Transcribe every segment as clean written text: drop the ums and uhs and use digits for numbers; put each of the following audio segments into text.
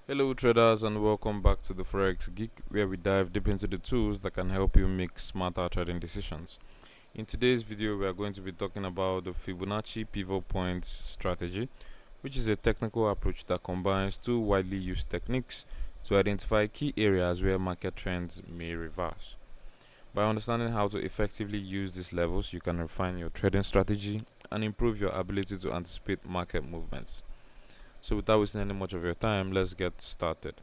Hello traders, and welcome back to the Forex Geek, where we dive deep into the tools that can help you make smarter trading decisions. In today's video, we are going to be talking about the Fibonacci pivot point strategy, which is a technical approach that combines two widely used techniques to identify key areas where market trends may reverse. By understanding how to effectively use these levels, you can refine your trading strategy and improve your ability to anticipate market movements. So without wasting any much of your time, let's get started.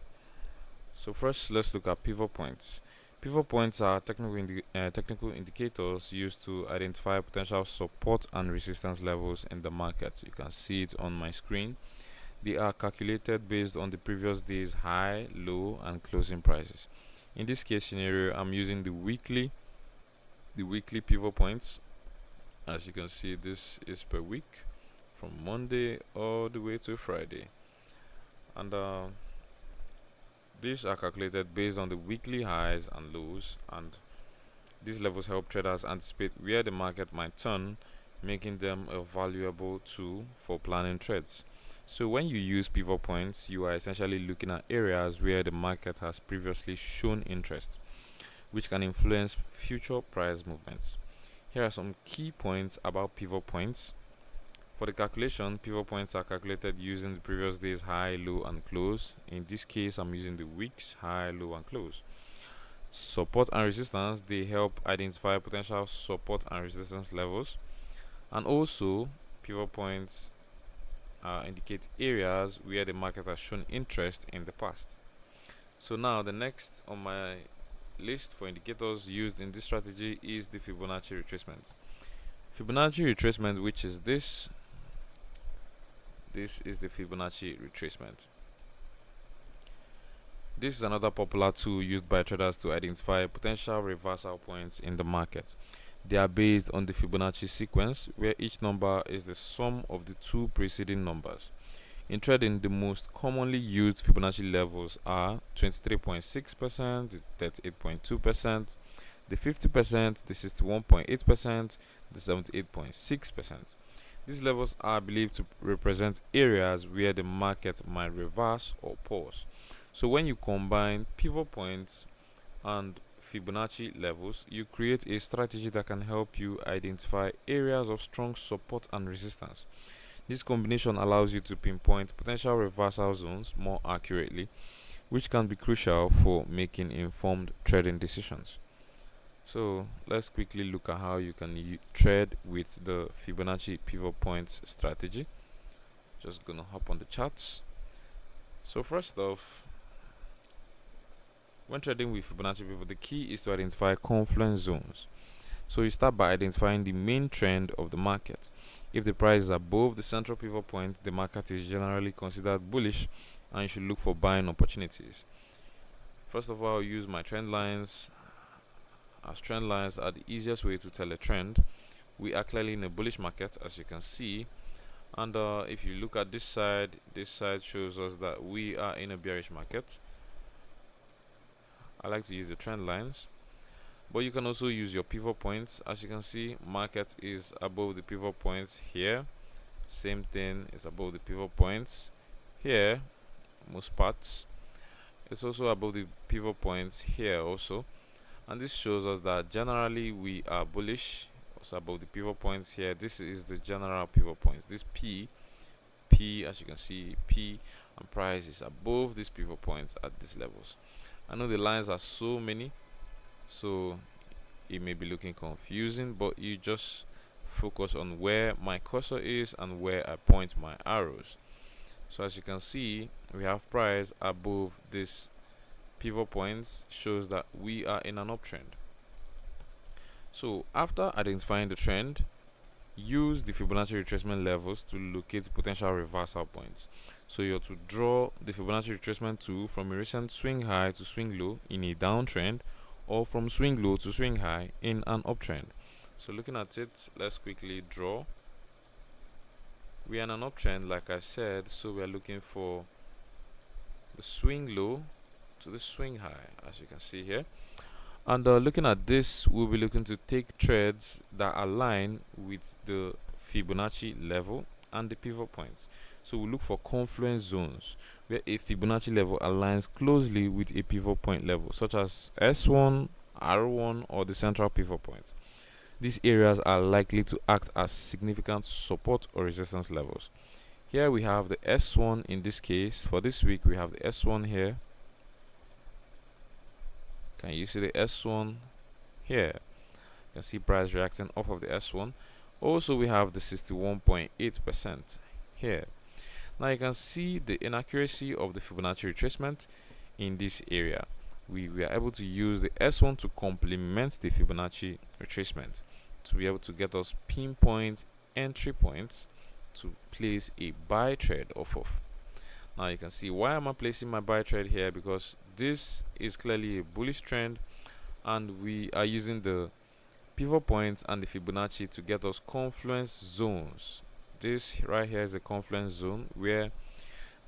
So first, let's look at pivot points. Pivot points are technical indicators used to identify potential support and resistance levels in the market. You can see it on my screen. They are calculated based on the previous day's high, low, and closing prices. In this case scenario, I'm using the weekly pivot points. As you can see, this is per week from Monday all the way to Friday, and these are calculated based on the weekly highs and lows, and these levels help traders anticipate where the market might turn, making them a valuable tool for planning trades. So when you use pivot points, you are essentially looking at areas where the market has previously shown interest, which can influence future price movements. Here are some key points about pivot points. For the calculation, pivot points are calculated using the previous day's high, low, and close. In this case, I'm using the week's high, low, and close. Support and resistance, they help identify potential support and resistance levels. And also, pivot points indicate areas where the market has shown interest in the past. So now, the next on my list for indicators used in this strategy is the Fibonacci retracement. Fibonacci retracement, which is this is the Fibonacci retracement. This is another popular tool used by traders to identify potential reversal points in the market. They are based on the Fibonacci sequence, where each number is the sum of the two preceding numbers. In trading, the most commonly used Fibonacci levels are 23.6%, the 38.2%, the 50%, the 61.8%, the 78.6%. These levels are believed to represent areas where the market might reverse or pause. So when you combine pivot points and Fibonacci levels, you create a strategy that can help you identify areas of strong support and resistance. This combination allows you to pinpoint potential reversal zones more accurately, which can be crucial for making informed trading decisions. So let's quickly look at how you can trade with the Fibonacci pivot points strategy. Just gonna hop on the charts. So first off, when trading with Fibonacci pivot, the key is to identify confluence zones. So you start by identifying the main trend of the market. If the price is above the central pivot point, the market is generally considered bullish and you should look for buying opportunities. First of all, use my trend lines, as trend lines are the easiest way to tell a trend. We are clearly in a bullish market, as you can see, and if you look at this side shows us that we are in a bearish market. I like to use the trend lines, but you can also use your pivot points. As you can see, market is above the pivot points here, same thing is above the pivot points here, most parts. It's also above the pivot points here also, and this shows us that generally we are bullish. Also above the pivot points here, this is the general pivot points. This P, as you can see, P and price is above these pivot points at these levels. I know the lines are so many, so it may be looking confusing, but you just focus on where my cursor is and where I point my arrows. So as you can see, we have price above this pivot points, shows that we are in an uptrend. So after identifying the trend, use the Fibonacci retracement levels to locate potential reversal points. So you're to draw the Fibonacci retracement tool from a recent swing high to swing low in a downtrend, or from swing low to swing high in an uptrend. So looking at it, let's quickly draw. We are in an uptrend, like I said, so we are looking for the swing low to the swing high, as you can see here. And looking at this, we'll be looking to take trades that align with the Fibonacci level and the pivot points. So we look for confluence zones where a Fibonacci level aligns closely with a pivot point level, such as S1, R1, or the central pivot point. These areas are likely to act as significant support or resistance levels. Here we have the S1 in this case. For this week, we have the S1 here. Can you see the S1 here? You can see price reacting off of the S1. Also, we have the 61.8% here. Now you can see the inaccuracy of the Fibonacci retracement in this area. We were able to use the S1 to complement the Fibonacci retracement to be able to get us pinpoint entry points to place a buy trade off of. Now you can see why am I placing my buy trade here, because this is clearly a bullish trend and we are using the pivot points and the Fibonacci to get us confluence zones. This right here is a confluence zone where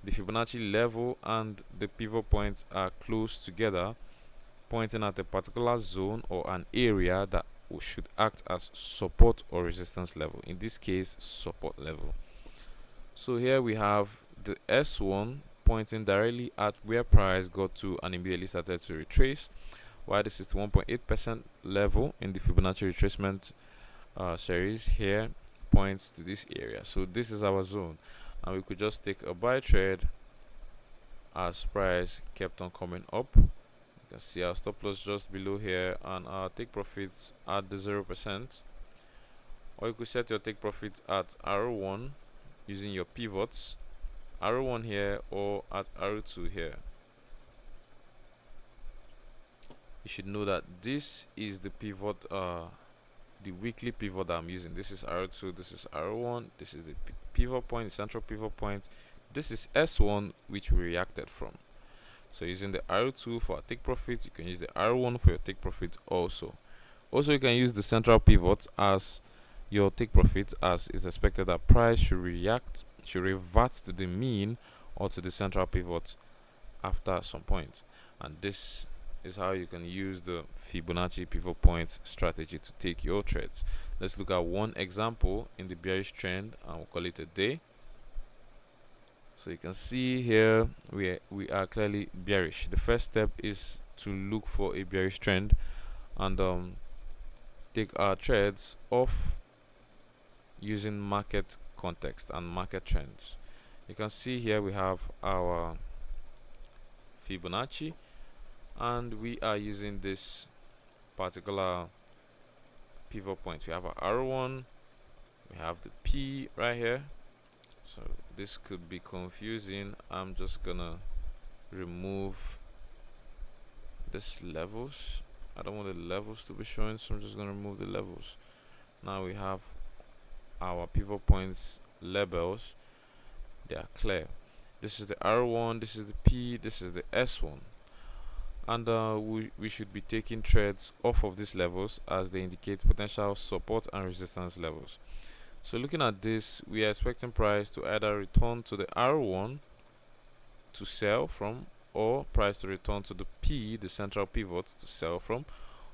the Fibonacci level and the pivot points are close together, pointing at a particular zone or an area that should act as support or resistance level. In this case, support level. So here we have the S1 pointing directly at where price got to and immediately started to retrace, while the 61.8% level in the Fibonacci retracement series here points to this area. So this is our zone, and we could just take a buy trade as price kept on coming up. You can see our stop loss just below here and our take profits at the 0%, or you could set your take profits at R1 using your pivots, R1 here or at R2 here. You should know that this is the pivot, the weekly pivot that I'm using. This is R2, this is R1, this is the pivot point, the central pivot point. This is S1, which we reacted from. So using the R2 for our take profit, you can use the R1 for your take profit also. Also, you can use the central pivot as your take profit, as it's expected that price should revert to the mean or to the central pivot after some point. And this is how you can use the Fibonacci pivot point strategy to take your trades. Let's look at one example in the bearish trend and we'll call it a day. So you can see here we are clearly bearish. The first step is to look for a bearish trend and take our trades off using market context and market trends. You can see here we have our Fibonacci and we are using this particular pivot point. We have our R1, we have the P right here. So this could be confusing. I'm just gonna remove this levels. I don't want the levels to be showing, so I'm just gonna remove the levels. Now we have our pivot points labels. They are clear. This is the R1, this is the P, this is the S1, and we should be taking trades off of these levels as they indicate potential support and resistance levels. So looking at this, we are expecting price to either return to the R1 to sell from, or price to return to the P, the central pivot, to sell from,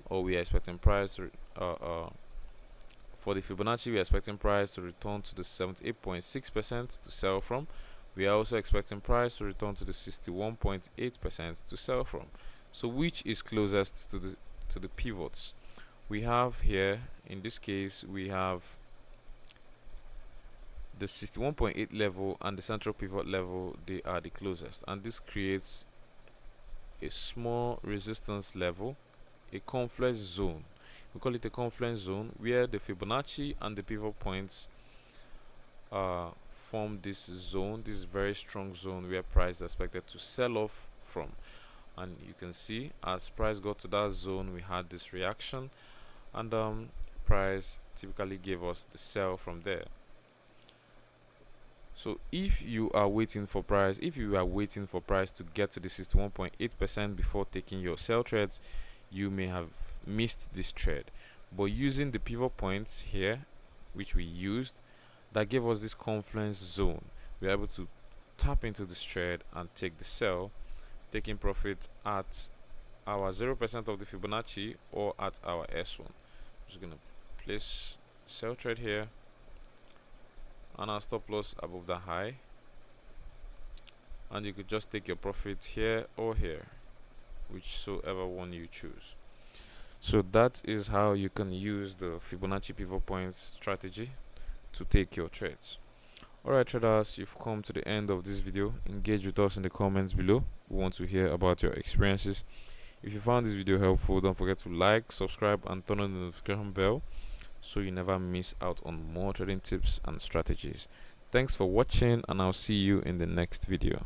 or we are expecting price to for the Fibonacci, we are expecting price to return to the 78.6% to sell from. We are also expecting price to return to the 61.8% to sell from. So which is closest to the pivots? We have here, in this case, we have the 61.8 level and the central pivot level. They are the closest, and this creates a small resistance level, a confluence zone. We call it a confluence zone where the Fibonacci and the pivot points form this zone, this very strong zone where price is expected to sell off from. And you can see as price got to that zone, we had this reaction, and price typically gave us the sell from there. So if you are waiting for price, to get to the 61.8% before taking your sell trades, you may have missed this trade. But using the pivot points here, which we used, that gave us this confluence zone, we're able to tap into this trade and take the sell, taking profit at our 0% of the Fibonacci or at our S1. I'm just gonna place sell trade here and our stop loss above the high. and you could just take your profit here or here, whichever one you choose. So that is how you can use the Fibonacci pivot points strategy to take your trades. Alright traders, you've come to the end of this video. Engage with us in the comments below. We want to hear about your experiences. If you found this video helpful, don't forget to like, subscribe and turn on the notification bell so you never miss out on more trading tips and strategies. Thanks for watching, and I'll see you in the next video.